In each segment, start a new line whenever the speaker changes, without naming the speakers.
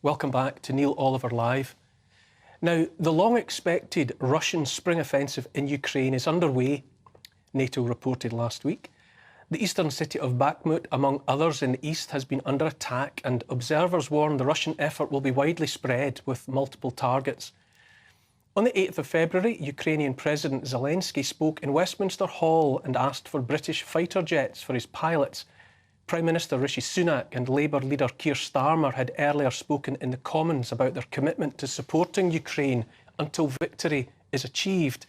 Welcome back to Neil Oliver Live. Now, the long-expected Russian spring offensive in Ukraine is underway, NATO reported last week. The eastern city of Bakhmut, among others in the east, has been under attack, and observers warn the Russian effort will be widely spread with multiple targets. On the 8th of February, Ukrainian President Zelensky spoke in Westminster Hall and asked for British fighter jets for his pilots. Prime Minister Rishi Sunak and Labour leader Keir Starmer had earlier spoken in the Commons about their commitment to supporting Ukraine until victory is achieved.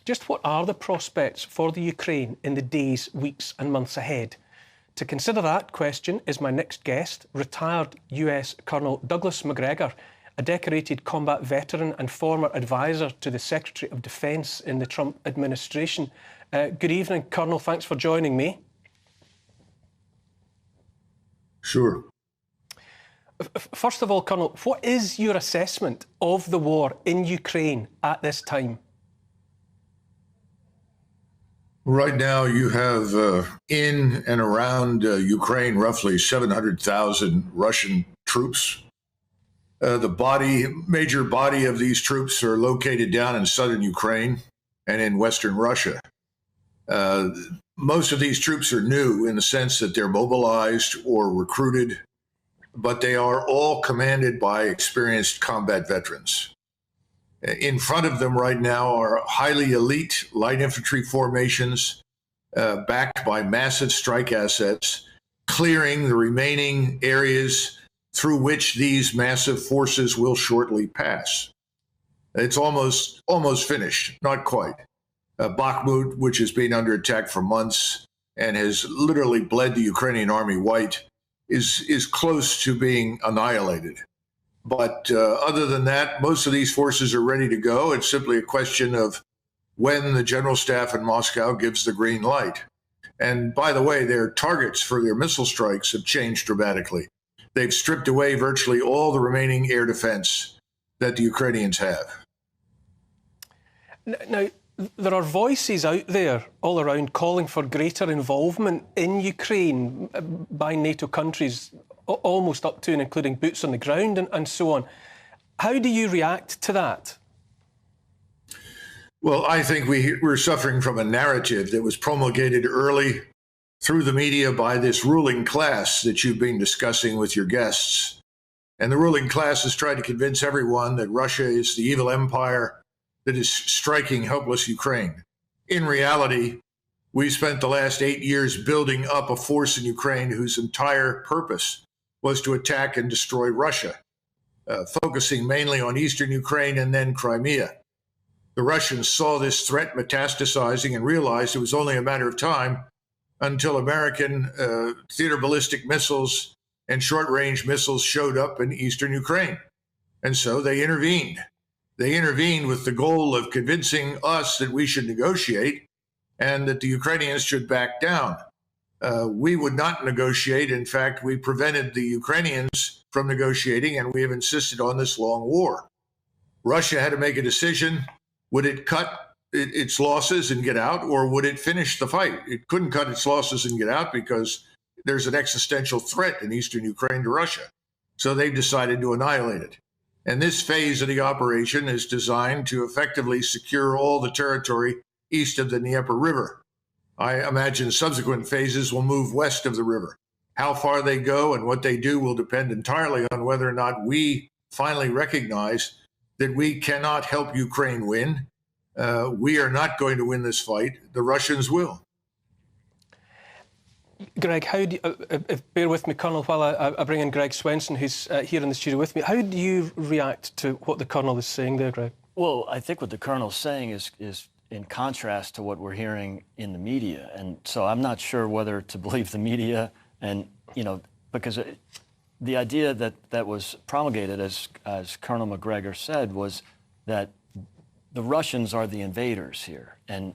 Just what are the prospects for the Ukraine in the days, weeks and months ahead? To consider that question is my next guest, retired US Colonel Douglas McGregor, a decorated combat veteran and former advisor to the Secretary of Defence in the Trump administration. Good evening, Colonel. Thanks for joining me.
Sure.
First of all, Colonel, what is your assessment of the war in Ukraine at this time?
Right now, you have in and around Ukraine roughly 700,000 Russian troops. The major body of these troops are located down in southern Ukraine and in western Russia. Most of these troops are new in the sense that they're mobilized or recruited, but they are all commanded by experienced combat veterans. In front of them right now are highly elite light infantry formations backed by massive strike assets, clearing the remaining areas through which these massive forces will shortly pass. It's almost finished, not quite. Bakhmut, which has been under attack for months and has literally bled the Ukrainian army white, is close to being annihilated. But other than that, most of these forces are ready to go. It's simply a question of when the general staff in Moscow gives the green light. And by the way, their targets for their missile strikes have changed dramatically. They've stripped away virtually all the remaining air defense that the Ukrainians have.
Now, there are voices out there all around calling for greater involvement in Ukraine by NATO countries, almost up to and including boots on the ground and so on. How do you react to that?
Well, I think we're suffering from a narrative that was promulgated early through the media by this ruling class that you've been discussing with your guests. And the ruling class has tried to convince everyone that Russia is the evil empire that is striking helpless Ukraine. In reality, we spent the last 8 years building up a force in Ukraine whose entire purpose was to attack and destroy Russia, focusing mainly on eastern Ukraine and then Crimea. The Russians saw this threat metastasizing and realized it was only a matter of time until American theater ballistic missiles and short-range missiles showed up in eastern Ukraine. And so they intervened. They intervened with the goal of convincing us that we should negotiate and that the Ukrainians should back down. We would not negotiate. In fact, we prevented the Ukrainians from negotiating, and we have insisted on this long war. Russia had to make a decision. Would it cut its losses and get out, or would it finish the fight? It couldn't cut its losses and get out because there's an existential threat in eastern Ukraine to Russia. So they've decided to annihilate it. And this phase of the operation is designed to effectively secure all the territory east of the Dnieper River. I imagine subsequent phases will move west of the river. How far they go and what they do will depend entirely on whether or not we finally recognize that we cannot help Ukraine win. We are not going to win this fight. The Russians will.
Greg, how do you, bear with me, Colonel, while I bring in Greg Swenson, who's here in the studio with me. How do you react to what the Colonel is saying there, Greg?
Well, I think what the Colonel's saying is in contrast to what we're hearing in the media. And so I'm not sure whether to believe the media and, because the idea that was promulgated, as Colonel McGregor said, was that the Russians are the invaders here and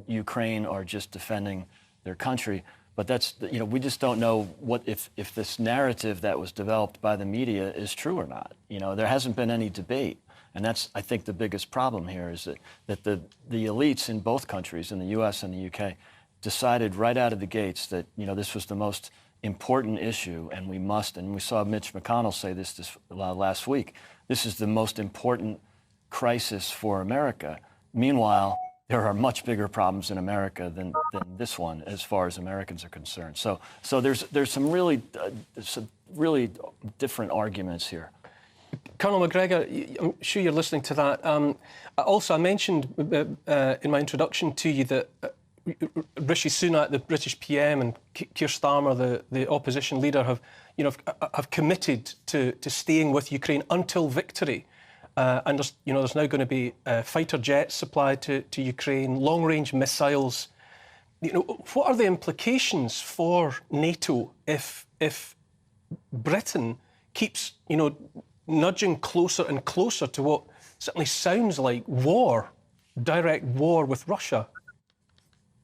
Ukraine are just defending their country. But that's, we just don't know if this narrative that was developed by the media is true or not. There hasn't been any debate. And that's, I think, the biggest problem here is that the elites in both countries, in the U.S. and the U.K., decided right out of the gates that, this was the most important issue, and we must, and we saw Mitch McConnell say this last week, this is the most important crisis for America. Meanwhile, there are much bigger problems in America than this one, as far as Americans are concerned. So there's some really different arguments here.
Colonel McGregor, I'm sure you're listening to that. Also, I mentioned in my introduction to you that Rishi Sunak, the British PM, and Keir Starmer, the opposition leader, have committed to staying with Ukraine until victory. And there's now going to be fighter jets supplied to Ukraine, long-range missiles. What are the implications for NATO if Britain keeps nudging closer and closer to what certainly sounds like war, direct war with Russia?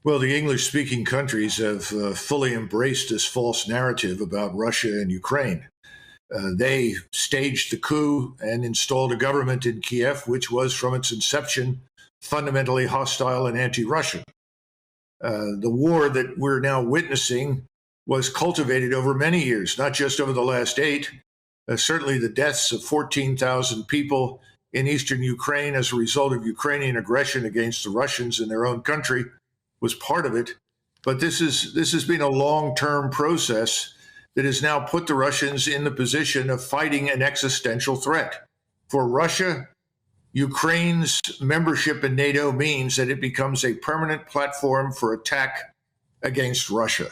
Well, the English-speaking countries have fully embraced this false narrative about Russia and Ukraine. They staged the coup and installed a government in Kiev, which was, from its inception, fundamentally hostile and anti-Russian. The war that we're now witnessing was cultivated over many years, not just over the last 8. Certainly the deaths of 14,000 people in eastern Ukraine as a result of Ukrainian aggression against the Russians in their own country was part of it. But this has been a long-term process that has now put the Russians in the position of fighting an existential threat. For Russia, Ukraine's membership in NATO means that it becomes a permanent platform for attack against Russia.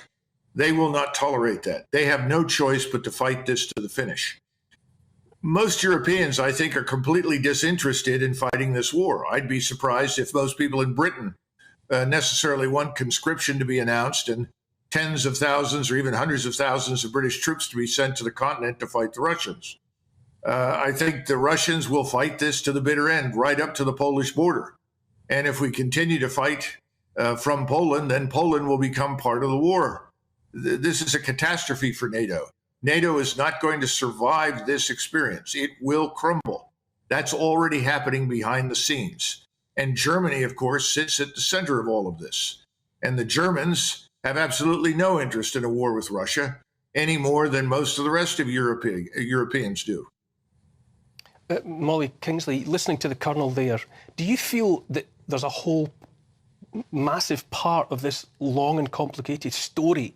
They will not tolerate that. They have no choice but to fight this to the finish. Most Europeans, I think, are completely disinterested in fighting this war. I'd be surprised if most people in Britain necessarily want conscription to be announced and tens of thousands or even hundreds of thousands of British troops to be sent to the continent to fight the Russians. I think the Russians will fight this to the bitter end, right up to the Polish border. And if we continue to fight from Poland, then Poland will become part of the war. This is a catastrophe for NATO. NATO is not going to survive this experience. It will crumble. That's already happening behind the scenes. And Germany, of course, sits at the center of all of this. And the Germans have absolutely no interest in a war with Russia any more than most of the rest of Europeans do.
Molly Kingsley, listening to the Colonel there, do you feel that there's a whole massive part of this long and complicated story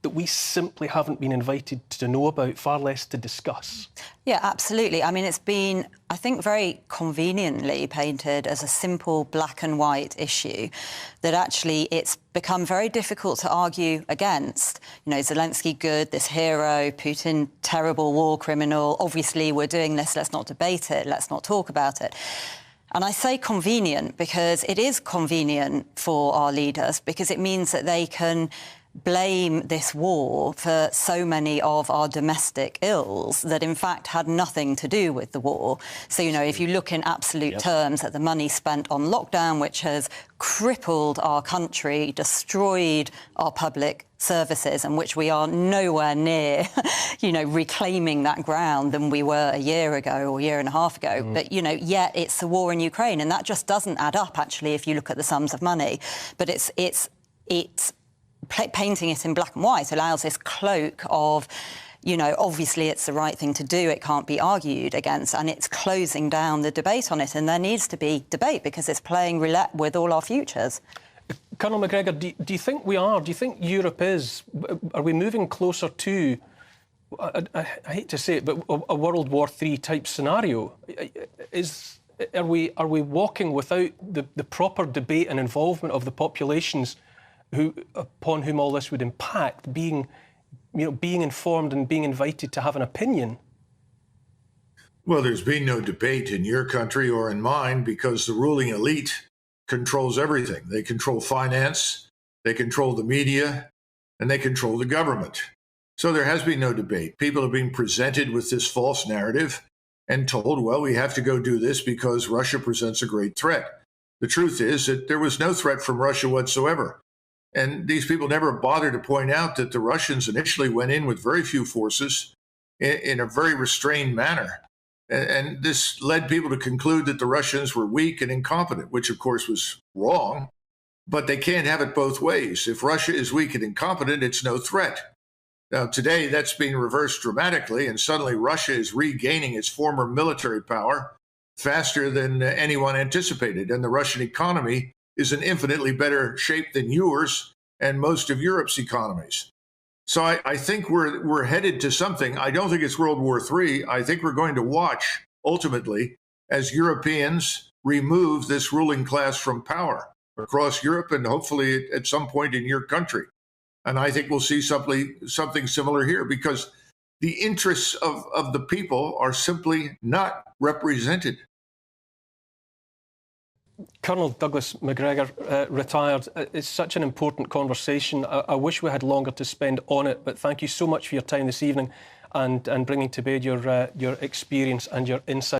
that we simply haven't been invited to know about, far less to discuss?
Yeah, absolutely. I mean, it's been, I think, very conveniently painted as a simple black and white issue that actually it's become very difficult to argue against. Zelensky good, this hero, Putin terrible war criminal. Obviously, we're doing this, let's not debate it, let's not talk about it. And I say convenient because it is convenient for our leaders, because it means that they can blame this war for so many of our domestic ills that in fact had nothing to do with the war. So, if you look in absolute terms at the money spent on lockdown, which has crippled our country, destroyed our public services, and which we are nowhere near, reclaiming that ground than we were a year ago or a year and a half ago. But, yet it's the war in Ukraine, and that just doesn't add up, actually, if you look at the sums of money. But it's painting it in black and white allows this cloak of, obviously it's the right thing to do, it can't be argued against, and it's closing down the debate on it. And there needs to be debate because it's playing roulette with all our futures.
Colonel McGregor, do you think we are? Do you think Europe is? Are we moving closer to, I hate to say it, but a World War III type scenario? Are we walking without the proper debate and involvement of the populations upon whom all this would impact, being informed and being invited to have an opinion?
Well, there's been no debate in your country or in mine because the ruling elite controls everything. They control finance, they control the media, and they control the government. So there has been no debate. People are being presented with this false narrative and told, well, we have to go do this because Russia presents a great threat. The truth is that there was no threat from Russia whatsoever. And these people never bothered to point out that the Russians initially went in with very few forces in a very restrained manner. And this led people to conclude that the Russians were weak and incompetent, which, of course, was wrong. But they can't have it both ways. If Russia is weak and incompetent, it's no threat. Now, today, that's being reversed dramatically, and suddenly Russia is regaining its former military power faster than anyone anticipated. And the Russian economy is in infinitely better shape than yours and most of Europe's economies. So I think we're headed to something. I don't think it's World War III. I think we're going to watch, ultimately, as Europeans remove this ruling class from power across Europe and hopefully at some point in your country. And I think we'll see something similar here, because the interests of the people are simply not represented.
Colonel Douglas McGregor, retired. It's such an important conversation. I wish we had longer to spend on it, but thank you so much for your time this evening and bringing to bear your experience and your insight.